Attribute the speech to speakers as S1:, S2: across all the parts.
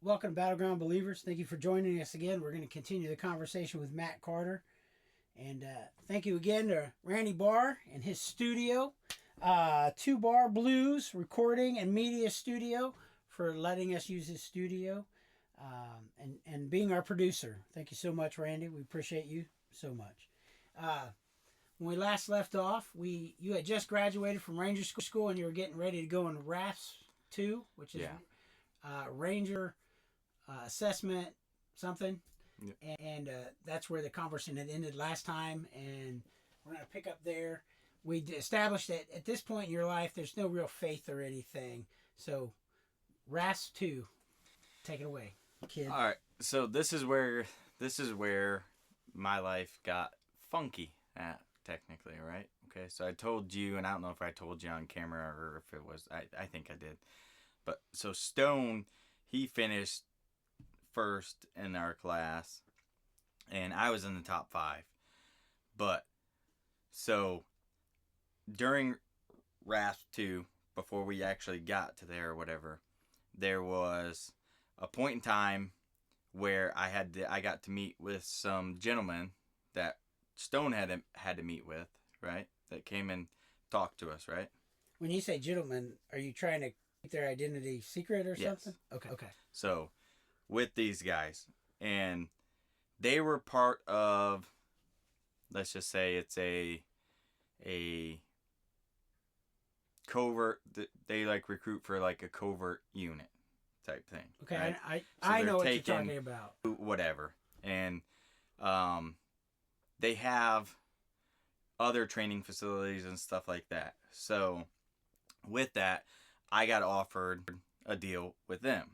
S1: Welcome to Battleground Believers. Thank you for joining us again. We're going to continue the conversation with Matt Carter. And thank you again to Randy Barr and his studio, Two Bar Blues Recording and Media Studio, for letting us use his studio and being our producer. Thank you so much, Randy. We appreciate you so much. When we last left off, you had just graduated from Ranger School and you were getting ready to go in RAS 2, which is Ranger assessment something.
S2: Yeah.
S1: And that's where the conversation had ended last time, and we're going to pick up there. We established that at this point in your life there's no real faith or anything, so RAS 2, take it away, kid.
S2: All right. So this is where my life got funky at, technically, right? Okay. So I told you, and I don't know if I told you on camera or if it was. I think I did. But so Stone, he finished first in our class, and I was in the top 5. But so during RASP 2, before we actually got to there or whatever, there was a point in time where I got to meet with some gentlemen that Stone had to meet with, right? That came and talked to us, right?
S1: When you say gentlemen, are you trying to keep their identity secret or
S2: Yes.
S1: something? Okay.
S2: So with these guys, and they were part of, let's just say it's a covert, they like recruit for like a covert unit type thing.
S1: Okay,
S2: right?
S1: I know what you're talking about.
S2: Whatever. And they have other training facilities and stuff like that. So with that, I got offered a deal with them,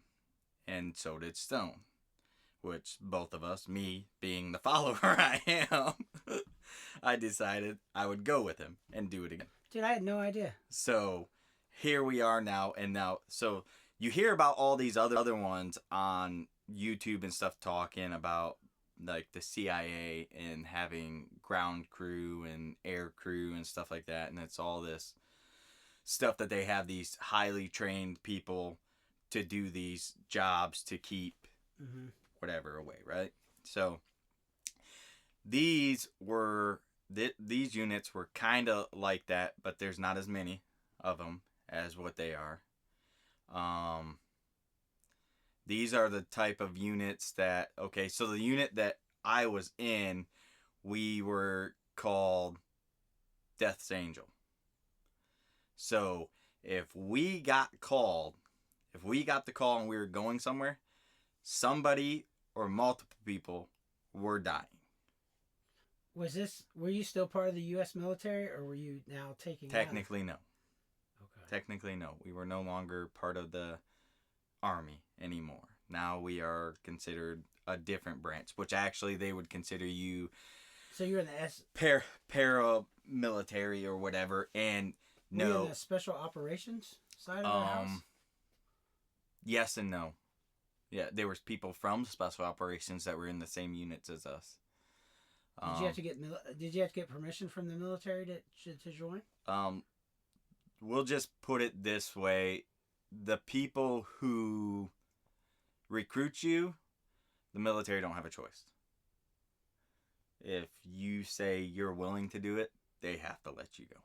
S2: and so did Stone, which both of us, me being the follower I am, I decided I would go with him and do it again.
S1: Dude, I had no idea.
S2: So here we are now, so you hear about all these other ones on YouTube and stuff talking about like the CIA and having ground crew and air crew and stuff like that, and it's all this stuff that they have these highly trained people to do these jobs to keep whatever away, right? So these units were kind of like that, but there's not as many of them as what they are. These are the type of units that, okay, so the unit that I was in, we were called Death's Angel. So if we got the call and we were going somewhere, somebody or multiple people were dying.
S1: Were you still part of the U.S. military, or were you now taking
S2: Technically, no.
S1: Okay.
S2: Technically, no. We were no longer part of the Army anymore. Now we are considered a different branch, which actually they would consider you.
S1: So you're in the
S2: paramilitary or whatever, and no.
S1: Were you in the special operations side of the house?
S2: Yes and no. Yeah, there was people from special operations that were in the same units as us.
S1: Did you have to get permission from the military to join?
S2: We'll just put it this way: the people who recruit you, the military don't have a choice. If you say you're willing to do it, they have to let you go.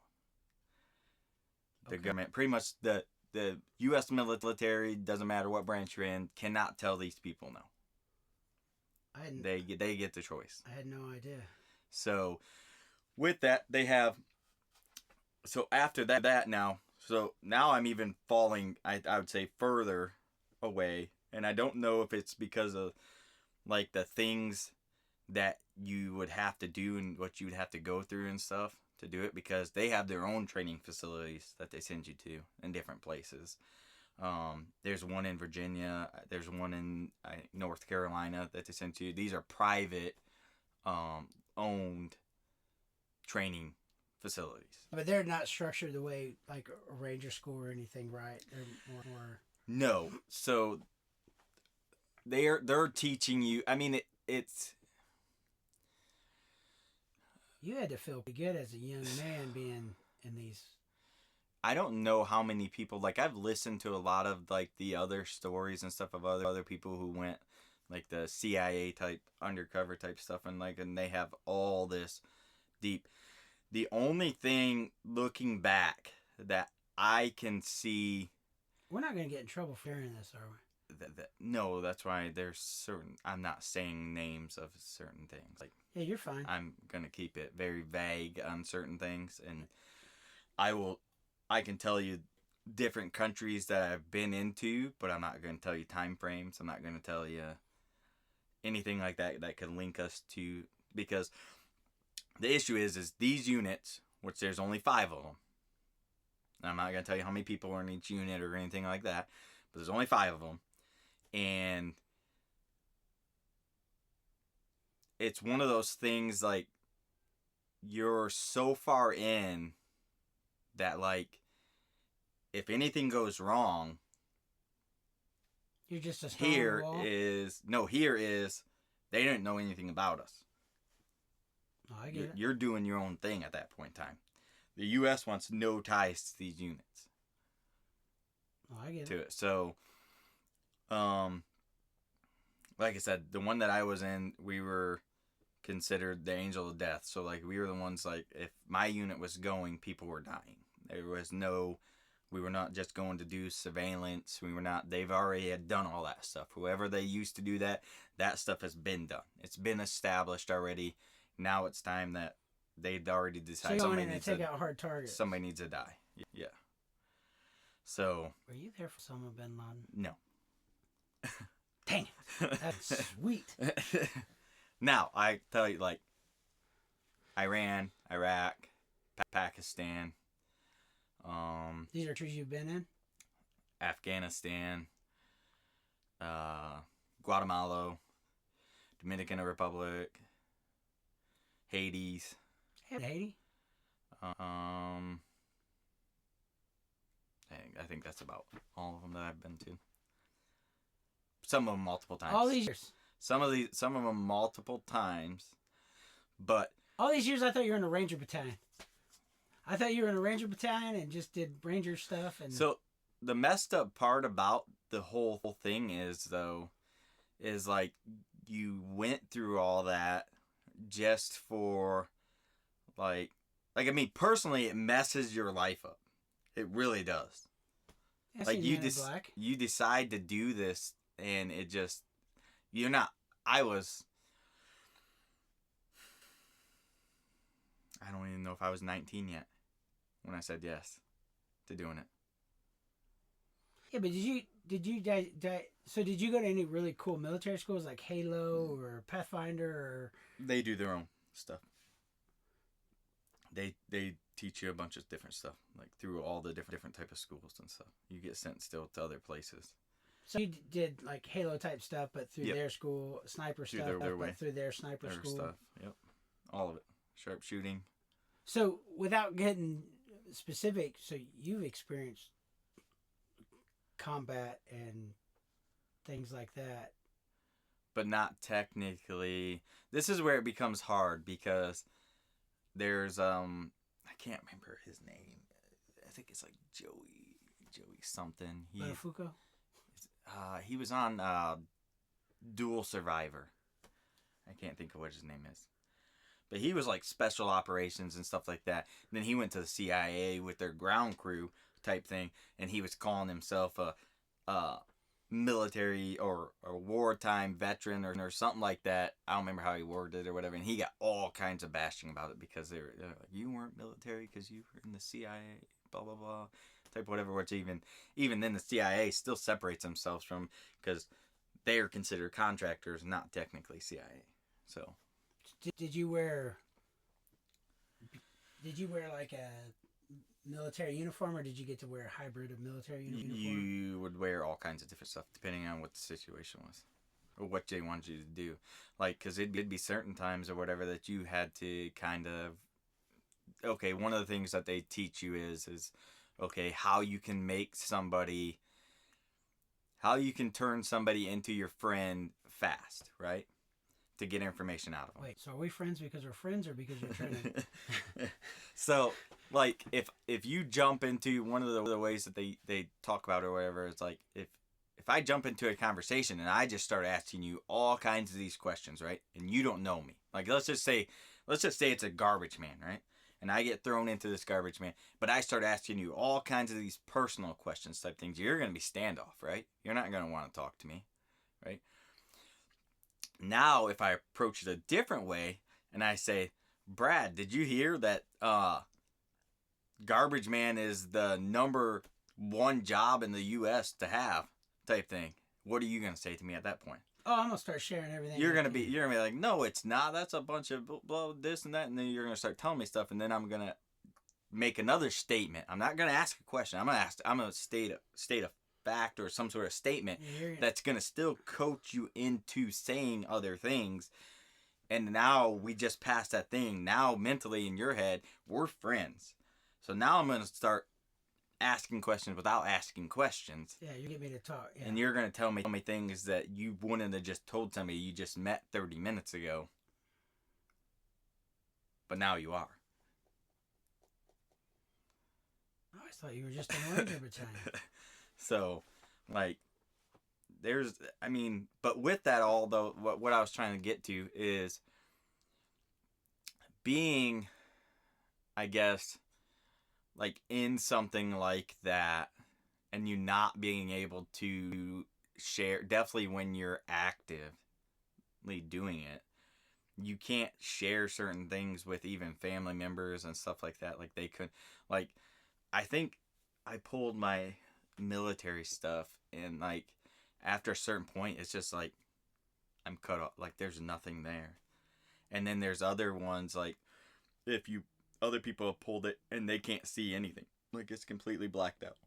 S2: The government, pretty much the U.S. military, doesn't matter what branch you're in, cannot tell these people no. They get the choice.
S1: I had no idea.
S2: So with that, they have. So after that now, so now I'm even falling, I would say, further away, and I don't know if it's because of like the things that you would have to do and what you would have to go through and stuff to do it, because they have their own training facilities that they send you to in different places. There's one in Virginia. There's one in North Carolina that they send to you. These are private owned training facilities.
S1: But they're not structured the way like a Ranger school or anything, right? They're more...
S2: No. So they're teaching you. I mean, it's.
S1: You had to feel pretty good as a young man being in these
S2: I don't know how many people, like, I've listened to a lot of, like, the other stories and stuff of other people who went, like, the CIA type, undercover type stuff, and, like, and they have all this deep. The only thing, looking back, that I can see...
S1: We're not going to get in trouble for hearing this, are we?
S2: No, that's why there's certain... I'm not saying names of certain things. Like,
S1: Yeah, you're fine.
S2: I'm going to keep it very vague on certain things, and I can tell you different countries that I've been into, but I'm not going to tell you time frames. I'm not going to tell you anything like that that could link us to, because the issue is these units, which there's only 5 of them. I'm not going to tell you how many people are in each unit or anything like that, but there's only 5 of them. And it's one of those things, like, you're so far in that, like, if anything goes wrong,
S1: you're just a strong
S2: here
S1: wall.
S2: is they didn't know anything about us.
S1: Oh, I get it.
S2: You're doing your own thing at that point in time. The U.S. wants no ties to these units.
S1: Oh, I get
S2: to
S1: it.
S2: it. So, like I said, the one that I was in, we were considered the angel of death. So, like, we were the ones, like, if my unit was going, people were dying. There was no, we were not just going to do surveillance. We were not, they've already had done all that stuff. Whoever they used to do that stuff has been done. It's been established already. Now it's time that they'd already decided
S1: so somebody needs to take out hard targets.
S2: Somebody needs to die. Yeah. So.
S1: Were you there for Osama bin Laden?
S2: No.
S1: Dang it. That's sweet.
S2: Now, I tell you, like, Iran, Iraq, Pakistan.
S1: These are countries you've been in?
S2: Afghanistan, Guatemala, Dominican Republic, Hades.
S1: Haiti?
S2: I think that's about all of them that I've been to. Some of them multiple times.
S1: All these years?
S2: Some of them multiple times, but...
S1: All these years I thought you were in a Ranger battalion. I thought you were in a Ranger battalion and just did Ranger stuff. And
S2: so the messed up part about the whole thing is, though, is like you went through all that just for, like I mean, personally, it messes your life up. It really does.
S1: I
S2: Like,
S1: see
S2: you decide to do this, and it just, you're not. I don't even know if I was 19 yet when I said yes to doing it.
S1: Yeah, but did you so did you go to any really cool military schools like Halo or Pathfinder or?
S2: They do their own stuff. They teach you a bunch of different stuff, like through all the different type of schools and stuff. You get sent still to other places.
S1: So you did like Halo type stuff, but through their school, sniper
S2: through
S1: stuff,
S2: their way.
S1: but through their sniper school
S2: stuff. Yep, all of it. Sharpshooting.
S1: So without getting specific, so you've experienced combat and things like that,
S2: but not technically. This is where it becomes hard because there's I can't remember his name. I think it's like Joey something.
S1: Fuko?
S2: He was on Dual Survivor. I can't think of what his name is. But he was like special operations and stuff like that. And then he went to the CIA with their ground crew type thing, and he was calling himself a military or a wartime veteran or something like that. I don't remember how he worded it or whatever. And he got all kinds of bashing about it because they're like, you weren't military because you were in the CIA, blah blah blah, type whatever. Which even then the CIA still separates themselves from, because they are considered contractors, not technically CIA. So.
S1: Did you wear like a military uniform, or did you get to wear a hybrid of military uniform?
S2: You would wear all kinds of different stuff depending on what the situation was or what they wanted you to do. Like, because it'd be certain times or whatever that you had to kind of, okay, one of the things that they teach you is okay, how you can turn somebody into your friend fast, right? to get information out of them.
S1: Wait, so are we friends because we're friends or because you're trying to...
S2: So, like, if you jump into one of the ways that they talk about or whatever, it's like, if I jump into a conversation and I just start asking you all kinds of these questions, right? And you don't know me. Like, let's just say it's a garbage man, right? And I get thrown into this garbage man, but I start asking you all kinds of these personal questions type things. You're going to be standoff, right? You're not going to want to talk to me, right? Now, if I approach it a different way and I say, Brad, did you hear that garbage man is the number one job in the U.S. to have type thing? What are you going to say to me at that point?
S1: Oh, I'm going to start sharing everything.
S2: You're gonna be like, no, it's not. That's a bunch of blah, this and that. And then you're going to start telling me stuff. And then I'm going to make another statement. I'm not going to ask a question. I'm going to state a fact or some sort of statement that's going to still coach you into saying other things. And now we just passed that thing. Now mentally in your head, we're friends. So now I'm going to start asking questions without asking questions.
S1: Yeah, you get me to talk. Yeah.
S2: And you're going to tell me things that you wouldn't have just told somebody you just met 30 minutes ago. But now you are.
S1: I always thought you were just annoying every time.
S2: So, like, but with that all, though, what I was trying to get to is being, I guess, like, in something like that, and you not being able to share, definitely when you're actively doing it, you can't share certain things with even family members and stuff like that. Like, they could, like, I think I pulled my military stuff, and, like, after a certain point, it's just like, I'm cut off. Like, there's nothing there. And then there's other ones, like, other people have pulled it and they can't see anything. Like, it's completely blacked out.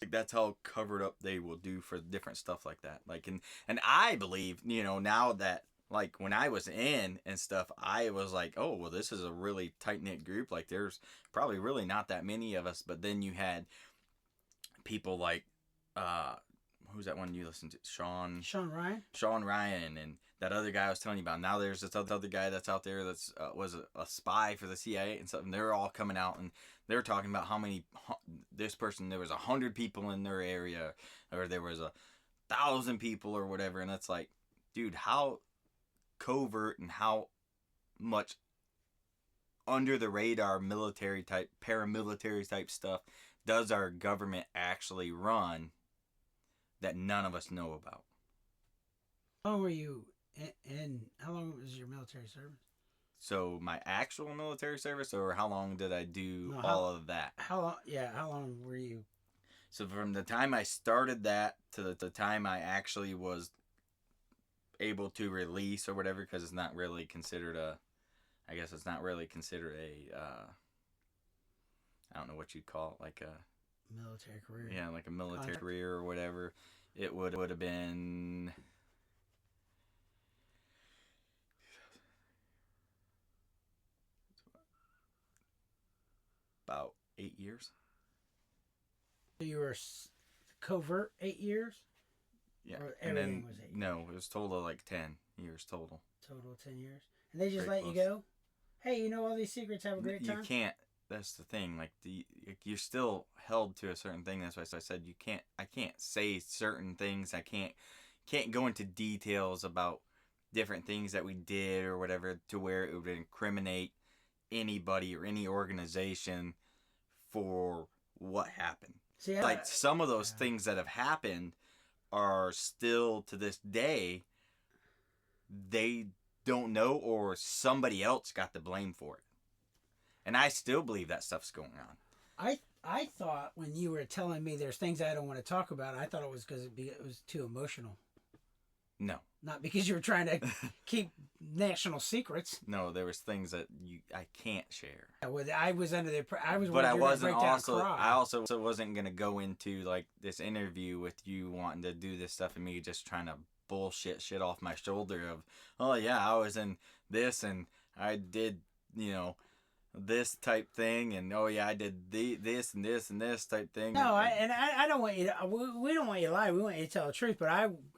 S2: Like, that's how covered up they will do for different stuff like that. Like, and I believe, now that, like, when I was in and stuff, I was like, oh, well, this is a really tight-knit group. Like, there's probably really not that many of us. But then you had people like, who's that one you listened to? Sean Ryan, and that other guy I was telling you about. Now there's this other guy that's out there that's was a spy for the CIA and stuff. And they're all coming out and they're talking about how many there was 100 people in their area, or there was 1,000 people or whatever. And that's like, dude, how covert and how much under the radar paramilitary type stuff does our government actually run that none of us know about?
S1: How long were you in? How long was your military service?
S2: So my actual military service, or how long did I do all of that?
S1: How long? Yeah, how long were you?
S2: So from the time I started that to the time I actually was able to release or whatever, because it's not really considered I don't know what you'd call it, like a
S1: military career.
S2: Yeah, like a military career or whatever. It would have been about 8 years.
S1: So you were covert 8 years?
S2: Yeah.
S1: Or
S2: and then,
S1: everything was 8 years?
S2: No, it was total like 10 years total.
S1: Total 10 years? And they just
S2: Very
S1: let
S2: close.
S1: you go? Hey, you know all these secrets, have a great time?
S2: You can't. That's the thing. Like, you're still held to a certain thing. That's why I said I can't say certain things. I can't go into details about different things that we did or whatever, to where it would incriminate anybody or any organization for what happened.
S1: See,
S2: like, some of those things that have happened are still, to this day, they don't know, or somebody else got the blame for it. And I still believe that stuff's going on.
S1: I thought when you were telling me there's things I don't want to talk about, I thought it was because it was too emotional.
S2: No.
S1: Not because you were trying to keep national secrets.
S2: No, there was things that I can't share.
S1: I was under the
S2: but I wasn't also I also wasn't gonna go into like this interview with you wanting to do this stuff and me just trying to bullshit shit off my shoulder of, oh yeah, I was in this and I did, this type thing, and oh yeah, I did this and this and this type thing.
S1: No, I don't want you to. We don't want you to lie. We want you to tell the truth. But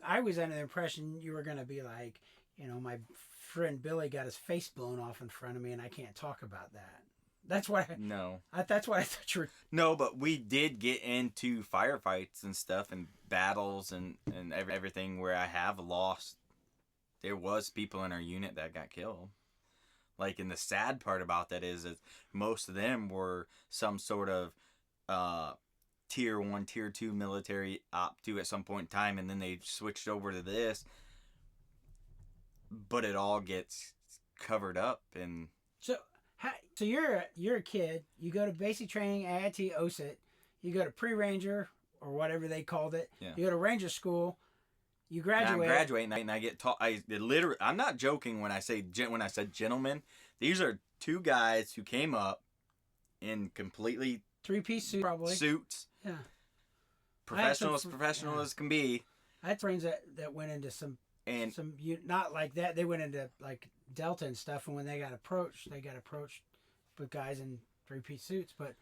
S1: I was under the impression you were gonna be like, my friend Billy got his face blown off in front of me, and I can't talk about that. That's what.
S2: No.
S1: That's what I thought you were.
S2: No, but we did get into firefights and stuff and battles and everything where I have lost. There was people in our unit that got killed. Like, and the sad part about that is most of them were some sort of tier 1, tier 2 military op to at some point in time, and then they switched over to this. But it all gets covered up and
S1: So you're a kid. You go to basic training, AIT, OSIT. You go to pre-ranger or whatever they called it.
S2: Yeah.
S1: You go to ranger school. You graduate.
S2: I'm graduating and I get taught. I'm not joking when I said gentlemen. These are two guys who came up in completely
S1: three-piece suit, probably
S2: suits.
S1: Yeah.
S2: Professional as can be.
S1: I had friends that went into some not like that. They went into like Delta and stuff, and when they got approached with guys in three-piece suits. But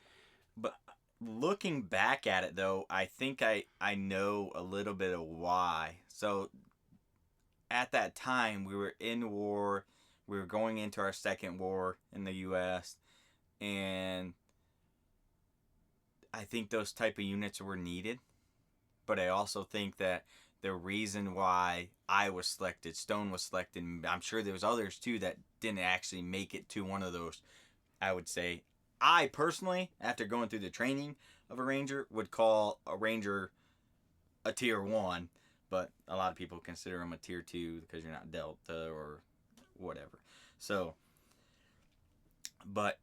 S2: looking back at it, though, I think I know a little bit of why. So at that time, we were in war. We were going into our second war in the U.S., and I think those type of units were needed. But I also think that the reason why I was selected, Stone was selected, and I'm sure there was others too that didn't actually make it to one of those. I would say, I personally, after going through the training of a ranger, would call a ranger a tier 1, but a lot of people consider them a tier 2 because you're not Delta or whatever. So, but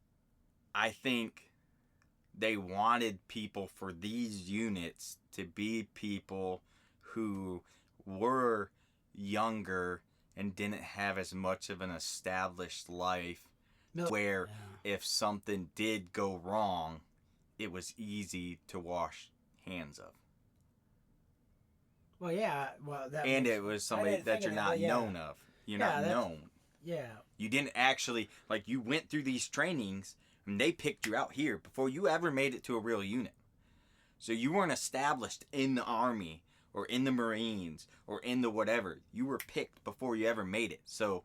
S2: I think they wanted people for these units to be people who were younger and didn't have as much of an established life where if something did go wrong, it was easy to wash hands of.
S1: Well, yeah. Well,
S2: it was somebody that you're not known of. You're not known.
S1: Yeah.
S2: You didn't actually, like, you went through these trainings and they picked you out here before you ever made it to a real unit. So you weren't established in the Army or in the Marines or in the whatever. You were picked before you ever made it. So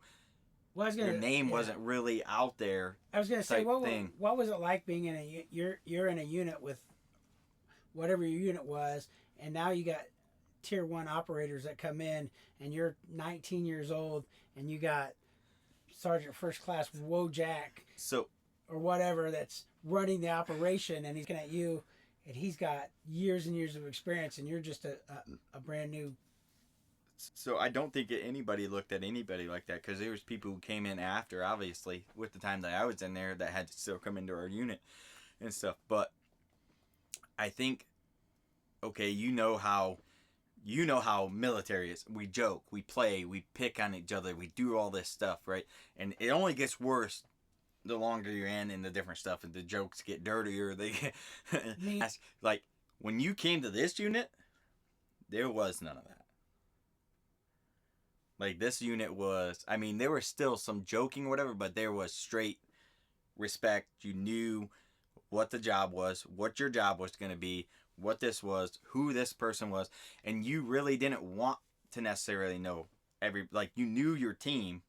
S2: your name wasn't really out there.
S1: I was going to say, what was it like being in you're in a unit with whatever your unit was, and now you got tier 1 operators that come in, and you're 19 years old, and you got Sergeant First Class Wojak or whatever that's running the operation, and he's looking at you, and he's got years and years of experience, and you're just a brand new.
S2: So I don't think anybody looked at anybody like that, because there was people who came in after, obviously, with the time that I was in there, that had to still come into our unit and stuff. But I think, okay, you know how military is. We joke, we play, we pick on each other, we do all this stuff, right? And it only gets worse the longer you're in the different stuff, and the jokes get dirtier. They get like, when you came to this unit, there was none of that. Like, this unit was, I mean, there was still some joking or whatever, but there was straight respect. You knew what the job was, what your job was going to be, what this was, who this person was, and you really didn't want to necessarily know you knew your team,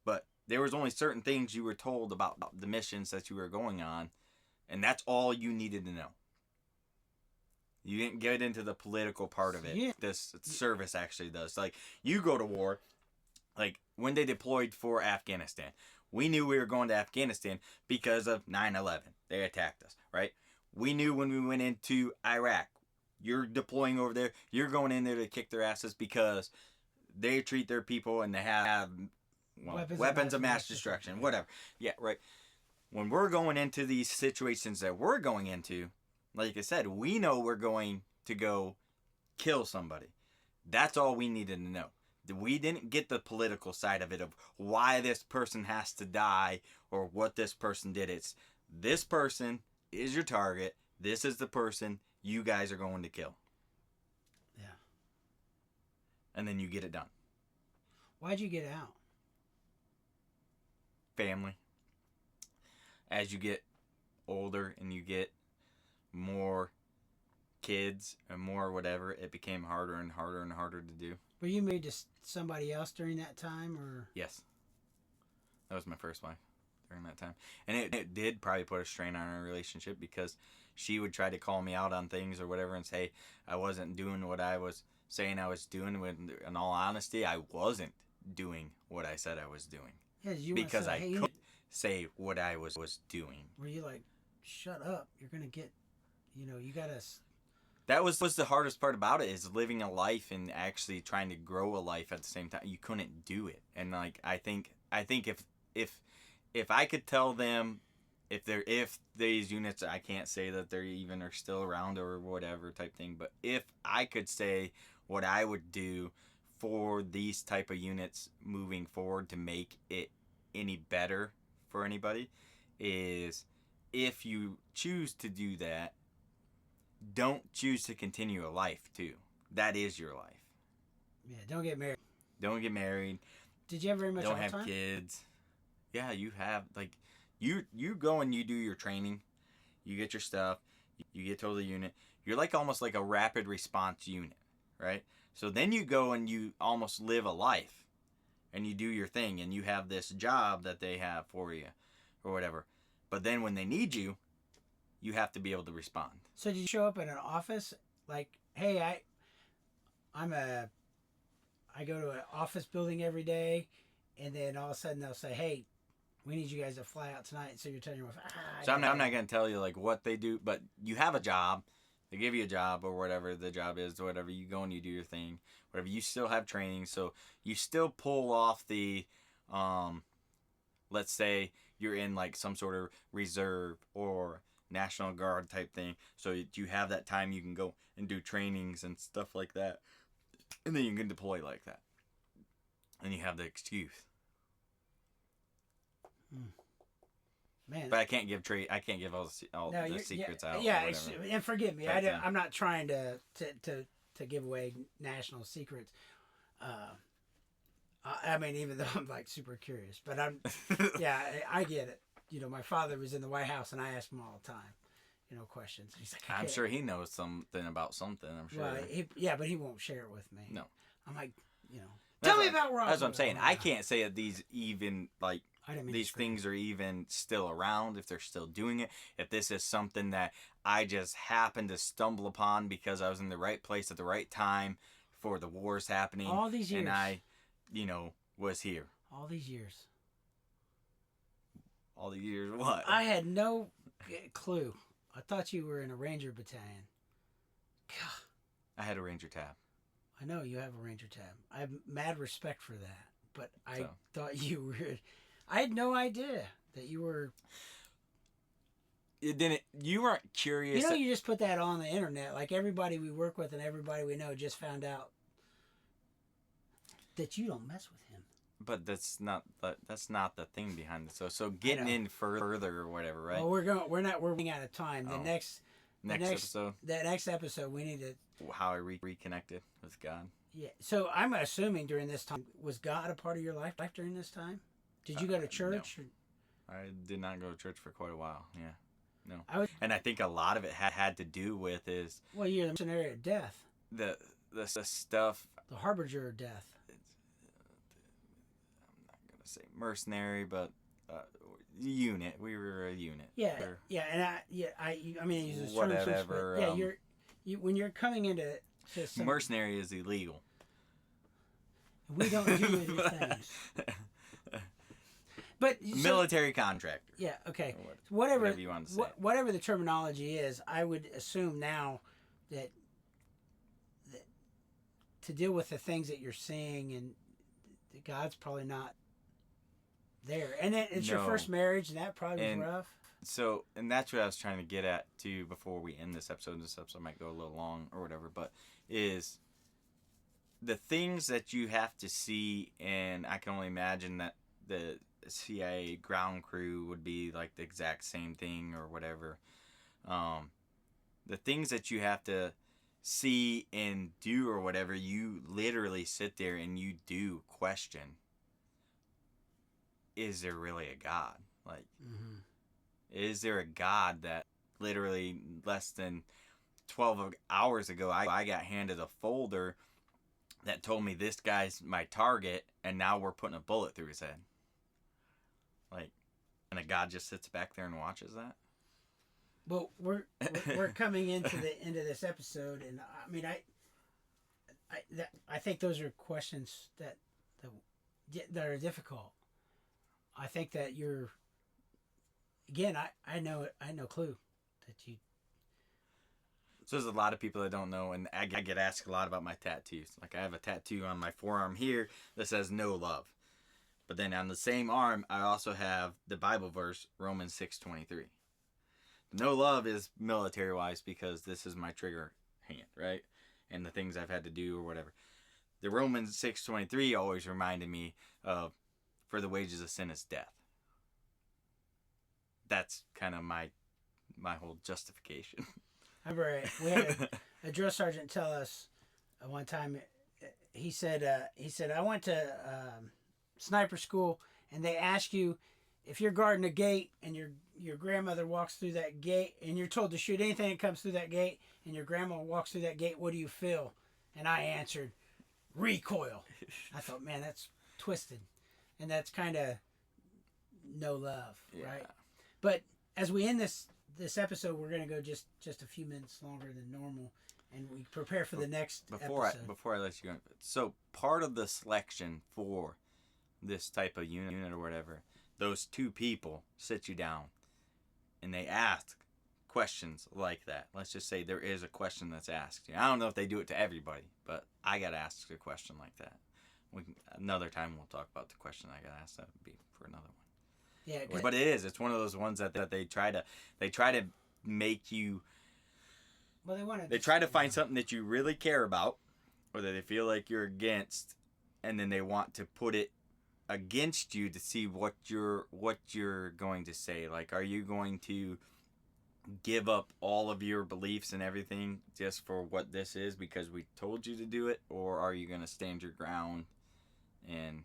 S2: but there was only certain things you were told about the missions that you were going on, and that's all you needed to know. You didn't get into the political part of it. Yeah. This service actually does. Like, you go to war, like, when they deployed for Afghanistan, we knew we were going to Afghanistan because of 9/11. They attacked us, right? We knew when we went into Iraq, you're deploying over there, you're going in there to kick their asses because they treat their people and they have weapons of mass destruction, whatever. Yeah, right. When we're going into these situations that we're going into, like I said, we know we're going to go kill somebody. That's all we needed to know. We didn't get the political side of it, of why this person has to die or what this person did. It's, this person is your target. This is the person you guys are going to kill.
S1: Yeah.
S2: And then you get it done.
S1: Why'd you get out?
S2: Family. as you get older and you get more kids and more whatever, it became harder and harder and harder to do.
S1: Were you married to somebody else during that time, or?
S2: Yes. That was my first wife during that time. And it did probably put a strain on our relationship because she would try to call me out on things or whatever and say I wasn't doing what I was saying I was doing. When, in all honesty, I wasn't doing what I said I was doing.
S1: Yeah, you
S2: because
S1: say,
S2: I
S1: hey,
S2: couldn't say what I was doing.
S1: Were you like, shut up, you're going to get, you got to...
S2: That was the hardest part about it, is living a life and actually trying to grow a life at the same time. You couldn't do it. And like I think if I could tell them if these units, I can't say that they're even are still around or whatever type thing, but if I could say what I would do for these type of units moving forward to make it any better for anybody, is if you choose to do that, don't choose to continue a life too. That is your life.
S1: Yeah, don't get married.
S2: Don't get married.
S1: Did you have very much
S2: Don't have
S1: time?
S2: kids. Yeah, you have, like, you go and you do your training. You get your stuff. You get to the unit. You're like almost like a rapid response unit, right? So then you go and you almost live a life, and you do your thing, and you have this job that they have for you, or whatever. But then when they need you, you have to be able to respond.
S1: So did you show up at an office like, hey, I go to an office building every day, and then all of a sudden they'll say, hey, we need you guys to fly out tonight. So you're telling your wife,
S2: So I'm not going to tell you like what they do, but you have a job. They give you a job or whatever the job is, or whatever. You go and you do your thing, whatever. You still have training, so you still pull off the, let's say you're in like some sort of reserve or National Guard type thing. So you have that time you can go and do trainings and stuff like that, and then you can deploy like that, and you have the excuse.
S1: Man,
S2: but I can't give all the secrets out.
S1: Yeah, and forgive me, I'm not trying to give away national secrets. I mean, even though I'm like super curious, but yeah, I get it. My father was in the White House, and I asked him all the time, questions. He's like,
S2: I'm sure he knows something about something. I'm sure.
S1: Well, but he won't share it with me.
S2: No.
S1: I'm like, tell me about Roswell.
S2: That's what I'm saying. I can't say that these even like these
S1: scream.
S2: things are even still around, if they're still doing it, if this is something that I just happened to stumble upon because I was in the right place at the right time for the wars happening.
S1: All these years.
S2: And I, was here.
S1: All these years.
S2: All the years what?
S1: I had no clue. I thought you were in a Ranger battalion. God.
S2: I had a Ranger tab.
S1: I know you have a Ranger tab. I have mad respect for that. But I thought you were... I had no idea that you were...
S2: You weren't curious...
S1: You just put that on the internet. Like everybody we work with and everybody we know just found out that you don't mess with him.
S2: But that's not the thing behind it. So getting in further or whatever, right?
S1: Well, we're running out of time. The next
S2: episode.
S1: The next episode, we need to.
S2: How I reconnected with God.
S1: Yeah. So I'm assuming during this time, was God a part of your life during this time? Did you go to church?
S2: No. I did not go to church for quite a while. Yeah. No. And I think a lot of it had to do with is.
S1: Well, you're the missionary of death.
S2: The stuff.
S1: The harbinger of death.
S2: Say mercenary, but unit. We were a unit.
S1: Yeah, and I mean, use this term.
S2: Whatever.
S1: Yeah, when you're coming into
S2: mercenary is illegal.
S1: We don't do any things. But
S2: military contractor.
S1: Yeah. Okay. Whatever
S2: you want to say.
S1: Whatever the terminology is, I would assume now that to deal with the things that you're seeing, and God's probably not there. And then it's your first marriage, and that probably was rough.
S2: So, and that's what I was trying to get at too before we end this episode. This episode might go a little long or whatever, but is the things that you have to see, and I can only imagine that the CIA ground crew would be like the exact same thing or whatever. The things that you have to see and do or whatever, you literally sit there and you do question, is there really a God? Like, Is there a God that literally less than 12 hours ago I got handed a folder that told me this guy's my target, and now we're putting a bullet through his head? Like, and a God just sits back there and watches that?
S1: Well, we're coming into the end of this episode, and I mean, I think those are questions that are difficult. I think that you're, again, I know clue that you.
S2: So there's a lot of people that don't know, and I get asked a lot about my tattoos. Like, I have a tattoo on my forearm here that says "No love," but then on the same arm, I also have the Bible verse Romans 6:23. No love is military wise because this is my trigger hand, right? And the things I've had to do or whatever. The Romans 6:23 always reminded me of, for the wages of sin is death. That's kind of my whole justification.
S1: I remember we had a drill sergeant tell us one time. He said I went to sniper school, and they ask you if you're guarding a gate and your grandmother walks through that gate, and you're told to shoot anything that comes through that gate, and your grandma walks through that gate, what do you feel? And I answered, recoil. I thought, man, that's twisted, and that's kind of no love, right? But as we end this episode, we're going to go just a few minutes longer than normal, and we prepare for the next episode.
S2: Before I let you go, so part of the selection for this type of unit or whatever, those two people sit you down and they ask questions like that. Let's just say there is a question that's asked. I don't know if they do it to everybody, but I got asked a question like that. Another time we'll talk about the question I got asked. That would be for another one.
S1: Yeah,
S2: but it's one of those ones that they try to make you.
S1: Well,
S2: they try to find something that you really care about, or that they feel like you're against, and then they want to put it against you to see what you're going to say. Like, are you going to give up all of your beliefs and everything just for what this is because we told you to do it, or are you going to stand your ground and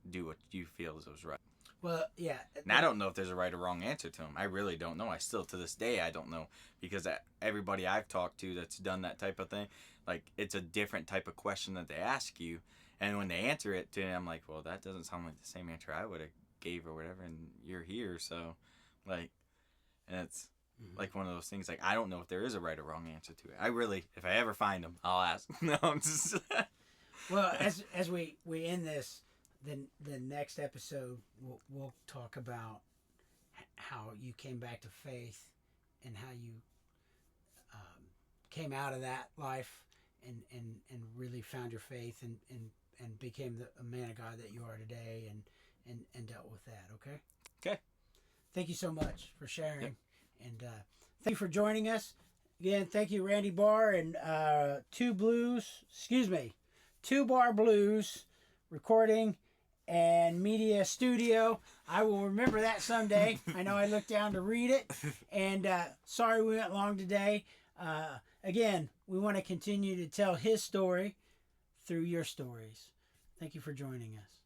S2: do what you feel is right?
S1: Well, yeah.
S2: And I don't know if there's a right or wrong answer to them. I really don't know. I still, to this day, I don't know, because everybody I've talked to that's done that type of thing, like, it's a different type of question that they ask you, and when they answer it to me, I'm like, well, that doesn't sound like the same answer I would have gave or whatever, and you're here, so, like, and it's like one of those things, like, I don't know if there is a right or wrong answer to it. I really, if I ever find them, I'll ask. No, I'm just...
S1: Well, as we end this, the next episode, we'll talk about how you came back to faith and how you came out of that life and really found your faith and became a man of God that you are today and dealt with that. Okay. Thank you so much for sharing.
S2: Yep.
S1: And thank you for joining us again. Thank you, Randy Barr and Two Bar Blues recording and media studio. I will remember that someday. I know I looked down to read it, and sorry we went long today. Again, we want to continue to tell his story through your stories. Thank you for joining us.